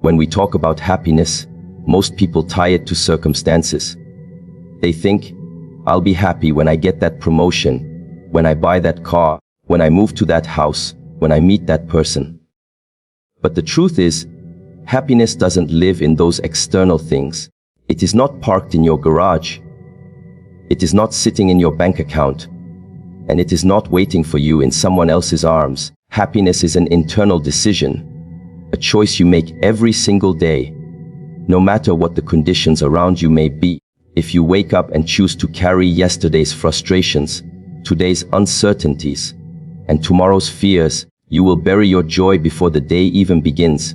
When we talk about happiness, most people tie it to circumstances. They think, I'll be happy when I get that promotion, when I buy that car, when I move to that house, when I meet that person. But the truth is, happiness doesn't live in those external things. It is not parked in your garage. It is not sitting in your bank account. And it is not waiting for you in someone else's arms. Happiness is an internal decision, a choice you make every single day, no matter what the conditions around you may be. If you wake up and choose to carry yesterday's frustrations, today's uncertainties, and tomorrow's fears, you will bury your joy before the day even begins.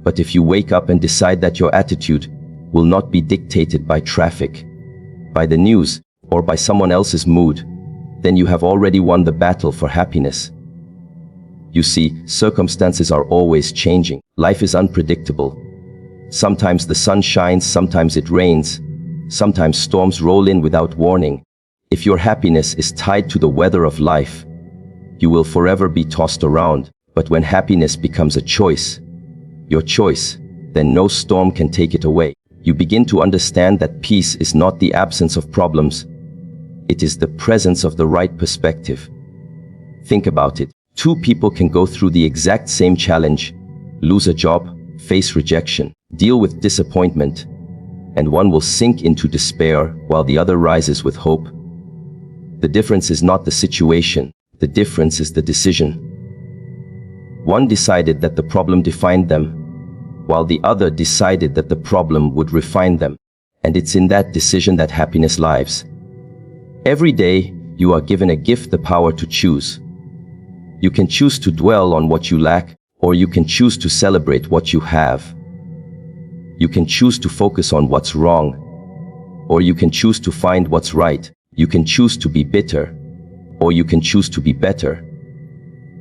But if you wake up and decide that your attitude will not be dictated by traffic, by the news, or by someone else's mood, then you have already won the battle for happiness. You see, circumstances are always changing. Life is unpredictable. Sometimes the sun shines, sometimes it rains. Sometimes storms roll in without warning. If your happiness is tied to the weather of life, you will forever be tossed around. But when happiness becomes a choice, your choice, then no storm can take it away. You begin to understand that peace is not the absence of problems. It is the presence of the right perspective. Think about it. Two people can go through the exact same challenge, lose a job, face rejection, deal with disappointment, and one will sink into despair while the other rises with hope. The difference is not the situation, the difference is the decision. One decided that the problem defined them, while the other decided that the problem would refine them. And it's in that decision that happiness lives. Every day, you are given a gift, the power to choose. You can choose to dwell on what you lack, or you can choose to celebrate what you have. You can choose to focus on what's wrong, or you can choose to find what's right. You can choose to be bitter, or you can choose to be better.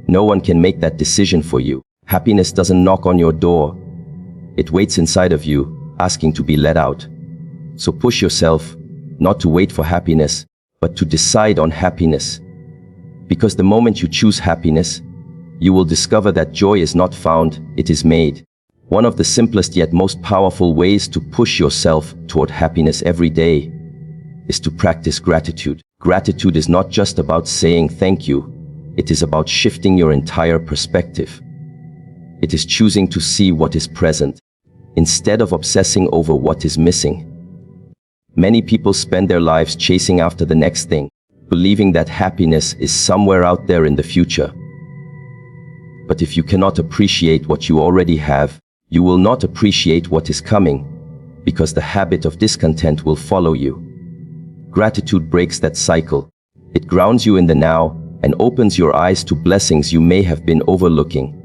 No one can make that decision for you. Happiness doesn't knock on your door. It waits inside of you, asking to be let out. So push yourself, not to wait for happiness, but to decide on happiness. Because the moment you choose happiness, you will discover that joy is not found, it is made. One of the simplest yet most powerful ways to push yourself toward happiness every day is to practice gratitude. Gratitude is not just about saying thank you, it is about shifting your entire perspective. It is choosing to see what is present, instead of obsessing over what is missing. Many people spend their lives chasing after the next thing, believing that happiness is somewhere out there in the future. But if you cannot appreciate what you already have, you will not appreciate what is coming, because the habit of discontent will follow you. Gratitude breaks that cycle. It grounds you in the now and opens your eyes to blessings you may have been overlooking.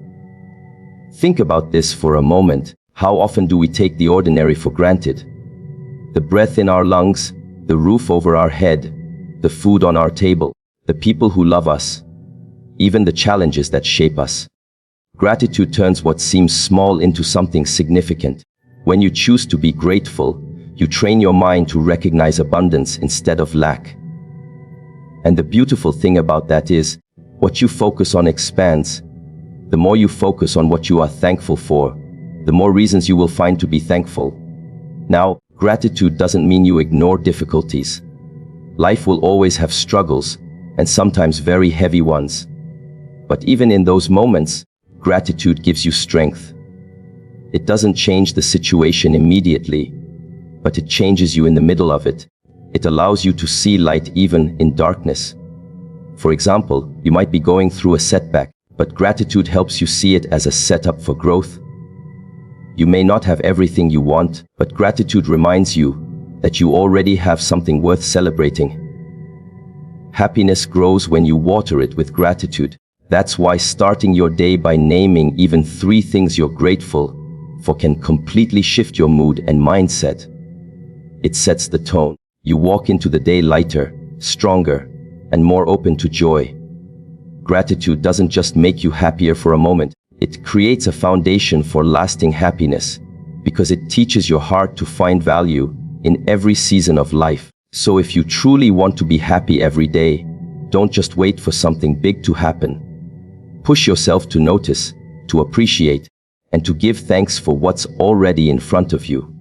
Think about this for a moment. How often do we take the ordinary for granted? The breath in our lungs, the roof over our head, the food on our table, the people who love us, even the challenges that shape us. Gratitude turns what seems small into something significant. When you choose to be grateful, you train your mind to recognize abundance instead of lack. And the beautiful thing about that is, what you focus on expands. The more you focus on what you are thankful for, the more reasons you will find to be thankful. Now, gratitude doesn't mean you ignore difficulties. Life will always have struggles, and sometimes very heavy ones. But even in those moments, gratitude gives you strength. It doesn't change the situation immediately, but it changes you in the middle of it. It allows you to see light even in darkness. For example, you might be going through a setback, but gratitude helps you see it as a setup for growth. You may not have everything you want, but gratitude reminds you that you already have something worth celebrating. Happiness grows when you water it with gratitude. That's why starting your day by naming even 3 things you're grateful for can completely shift your mood and mindset. It sets the tone. You walk into the day lighter, stronger, and more open to joy. Gratitude doesn't just make you happier for a moment. It creates a foundation for lasting happiness, because it teaches your heart to find value in every season of life. So if you truly want to be happy every day, don't just wait for something big to happen. Push yourself to notice, to appreciate, and to give thanks for what's already in front of you.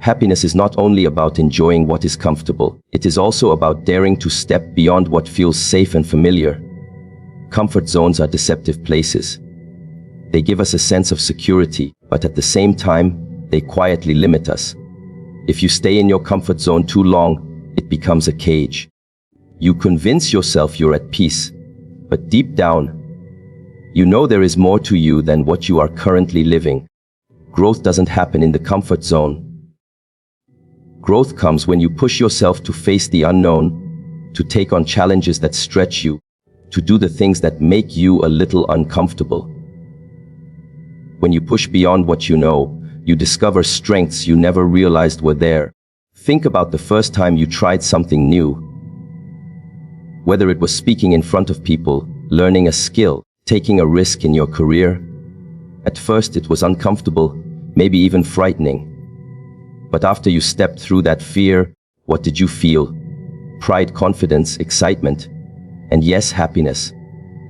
Happiness is not only about enjoying what is comfortable, it is also about daring to step beyond what feels safe and familiar. Comfort zones are deceptive places. They give us a sense of security, but at the same time, they quietly limit us. If you stay in your comfort zone too long, it becomes a cage. You convince yourself you're at peace, but deep down, you know there is more to you than what you are currently living. Growth doesn't happen in the comfort zone. Growth comes when you push yourself to face the unknown, to take on challenges that stretch you, to do the things that make you a little uncomfortable. When you push beyond what you know, you discover strengths you never realized were there. Think about the first time you tried something new. Whether it was speaking in front of people, learning a skill, taking a risk in your career. At first it was uncomfortable, maybe even frightening. But after you stepped through that fear, what did you feel? Pride, confidence, excitement, and yes, happiness.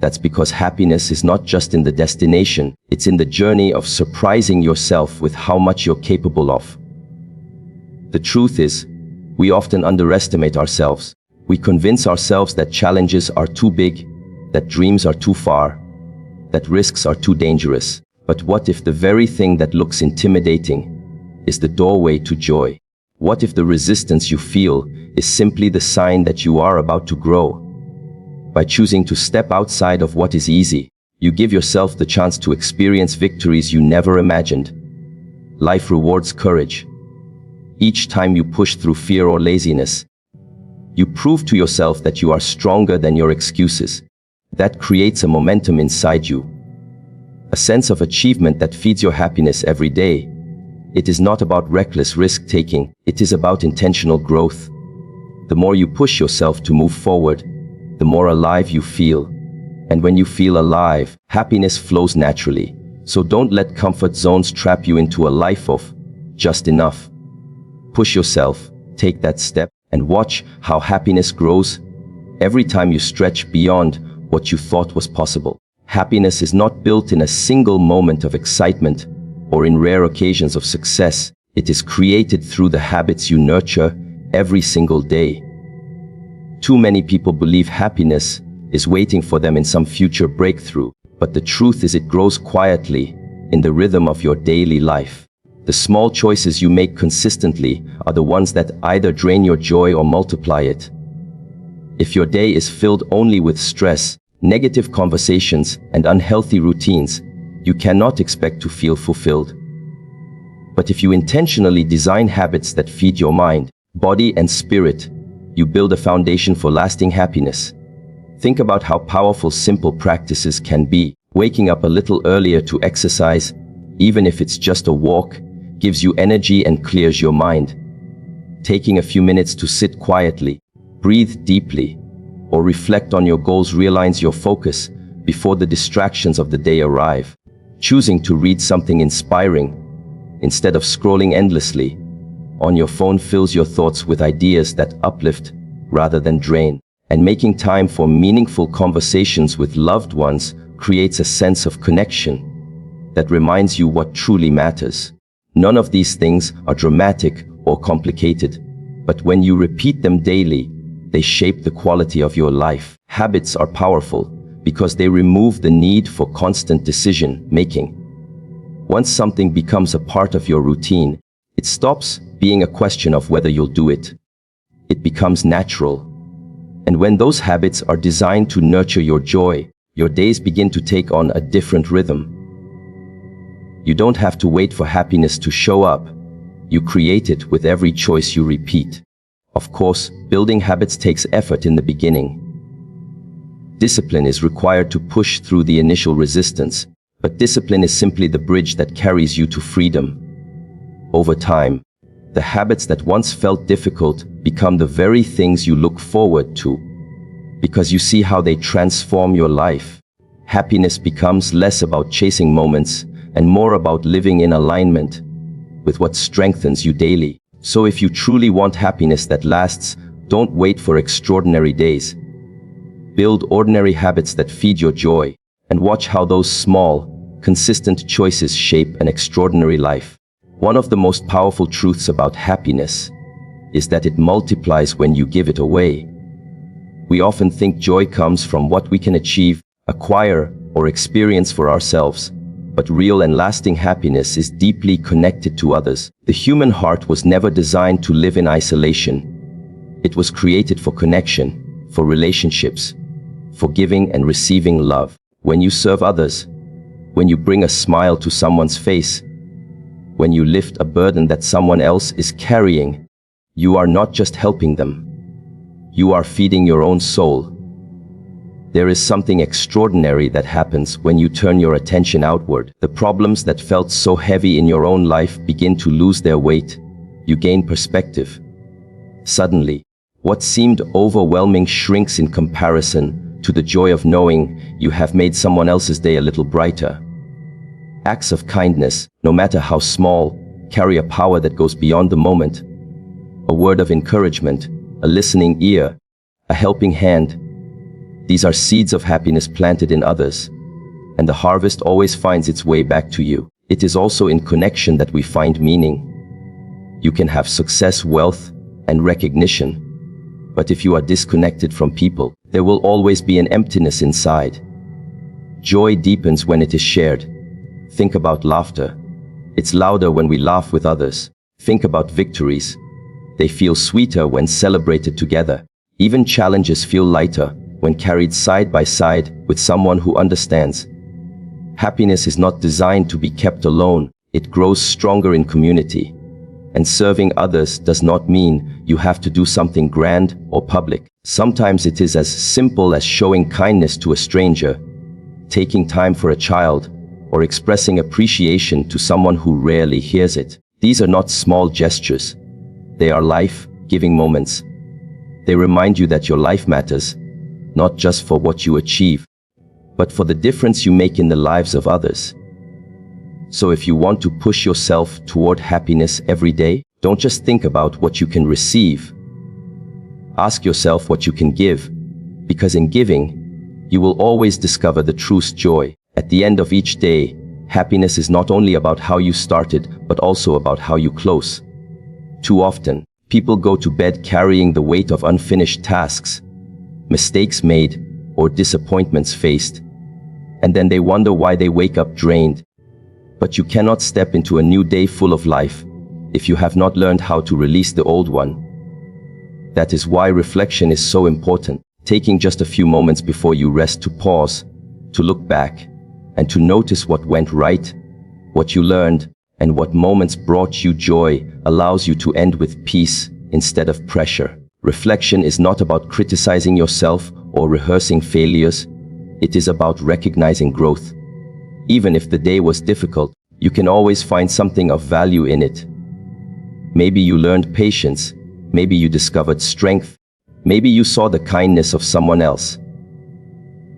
That's because happiness is not just in the destination, it's in the journey of surprising yourself with how much you're capable of. The truth is, we often underestimate ourselves. We convince ourselves that challenges are too big, that dreams are too far, that risks are too dangerous. But what if the very thing that looks intimidating is the doorway to joy? What if the resistance you feel is simply the sign that you are about to grow? By choosing to step outside of what is easy, you give yourself the chance to experience victories you never imagined. Life rewards courage. Each time you push through fear or laziness, you prove to yourself that you are stronger than your excuses. That creates a momentum inside you, a sense of achievement that feeds your happiness every day. It is not about reckless risk-taking, it is about intentional growth. The more you push yourself to move forward, the more alive you feel. And when you feel alive, happiness flows naturally. So don't let comfort zones trap you into a life of just enough. Push yourself, take that step, and watch how happiness grows every time you stretch beyond what you thought was possible. Happiness is not built in a single moment of excitement or in rare occasions of success. It is created through the habits you nurture every single day. Too many people believe happiness is waiting for them in some future breakthrough, but the truth is it grows quietly in the rhythm of your daily life. The small choices you make consistently are the ones that either drain your joy or multiply it. If your day is filled only with stress, negative conversations, and unhealthy routines, you cannot expect to feel fulfilled. But if you intentionally design habits that feed your mind, body, and spirit, you build a foundation for lasting happiness. Think about how powerful simple practices can be. Waking up a little earlier to exercise, even if it's just a walk, gives you energy and clears your mind. Taking a few minutes to sit quietly, breathe deeply, or reflect on your goals realigns your focus before the distractions of the day arrive. Choosing to read something inspiring instead of scrolling endlessly on your phone fills your thoughts with ideas that uplift rather than drain. And making time for meaningful conversations with loved ones creates a sense of connection that reminds you what truly matters. None of these things are dramatic or complicated, but when you repeat them daily, they shape the quality of your life. Habits are powerful because they remove the need for constant decision-making. Once something becomes a part of your routine, it stops being a question of whether you'll do it. It becomes natural. And when those habits are designed to nurture your joy, your days begin to take on a different rhythm. You don't have to wait for happiness to show up. You create it with every choice you repeat. Of course, building habits takes effort in the beginning. Discipline is required to push through the initial resistance, but discipline is simply the bridge that carries you to freedom. Over time, the habits that once felt difficult become the very things you look forward to, because you see how they transform your life. Happiness becomes less about chasing moments and more about living in alignment with what strengthens you daily. So if you truly want happiness that lasts, don't wait for extraordinary days. Build ordinary habits that feed your joy, and watch how those small, consistent choices shape an extraordinary life. One of the most powerful truths about happiness is that it multiplies when you give it away. We often think joy comes from what we can achieve, acquire, or experience for ourselves. But real and lasting happiness is deeply connected to others. The human heart was never designed to live in isolation. It was created for connection, for relationships, for giving and receiving love. When you serve others, when you bring a smile to someone's face, when you lift a burden that someone else is carrying, you are not just helping them. You are feeding your own soul. There is something extraordinary that happens when you turn your attention outward. The problems that felt so heavy in your own life begin to lose their weight. You gain perspective. Suddenly, what seemed overwhelming shrinks in comparison to the joy of knowing you have made someone else's day a little brighter. Acts of kindness, no matter how small, carry a power that goes beyond the moment. A word of encouragement, a listening ear, a helping hand. These are seeds of happiness planted in others, and the harvest always finds its way back to you. It is also in connection that we find meaning. You can have success, wealth, and recognition, but if you are disconnected from people, there will always be an emptiness inside. Joy deepens when it is shared. Think about laughter. It's louder when we laugh with others. Think about victories. They feel sweeter when celebrated together. Even challenges feel lighter when carried side by side with someone who understands. Happiness is not designed to be kept alone. It grows stronger in community. And serving others does not mean you have to do something grand or public. Sometimes it is as simple as showing kindness to a stranger, taking time for a child, or expressing appreciation to someone who rarely hears it. These are not small gestures. They are life-giving moments. They remind you that your life matters, not just for what you achieve, but for the difference you make in the lives of others. So if you want to push yourself toward happiness every day, don't just think about what you can receive. Ask yourself what you can give, because in giving, you will always discover the truest joy. At the end of each day, happiness is not only about how you started, but also about how you close. Too often, people go to bed carrying the weight of unfinished tasks, mistakes made, or disappointments faced, and then they wonder why they wake up drained. But you cannot step into a new day full of life if you have not learned how to release the old one. That is why reflection is so important, taking just a few moments before you rest to pause, to look back, and to notice what went right, what you learned, and what moments brought you joy allows you to end with peace instead of pressure. Reflection is not about criticizing yourself or rehearsing failures. It is about recognizing growth. Even if the day was difficult, you can always find something of value in it. Maybe you learned patience. Maybe you discovered strength. Maybe you saw the kindness of someone else.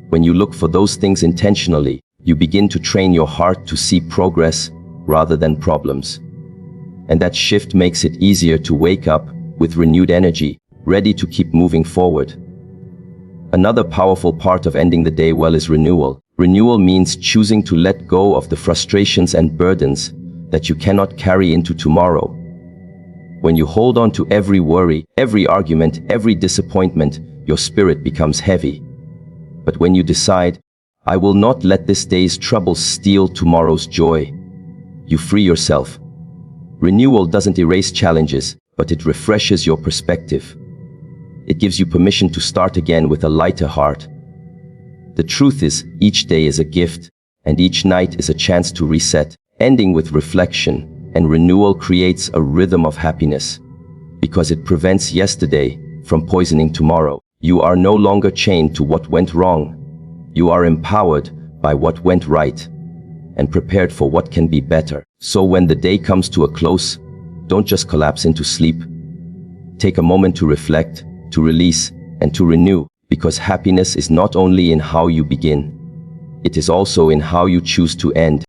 When you look for those things intentionally, you begin to train your heart to see progress rather than problems. And that shift makes it easier to wake up with renewed energy, ready to keep moving forward. Another powerful part of ending the day well is renewal. Renewal means choosing to let go of the frustrations and burdens that you cannot carry into tomorrow. When you hold on to every worry, every argument, every disappointment, your spirit becomes heavy. But when you decide, I will not let this day's troubles steal tomorrow's joy, you free yourself. Renewal doesn't erase challenges, but it refreshes your perspective. It gives you permission to start again with a lighter heart. The truth is, each day is a gift, and each night is a chance to reset. Ending with reflection and renewal creates a rhythm of happiness, because it prevents yesterday from poisoning tomorrow. You are no longer chained to what went wrong. You are empowered by what went right, and prepared for what can be better. So when the day comes to a close, don't just collapse into sleep. Take a moment to reflect, to release, and to renew, because happiness is not only in how you begin, it is also in how you choose to end.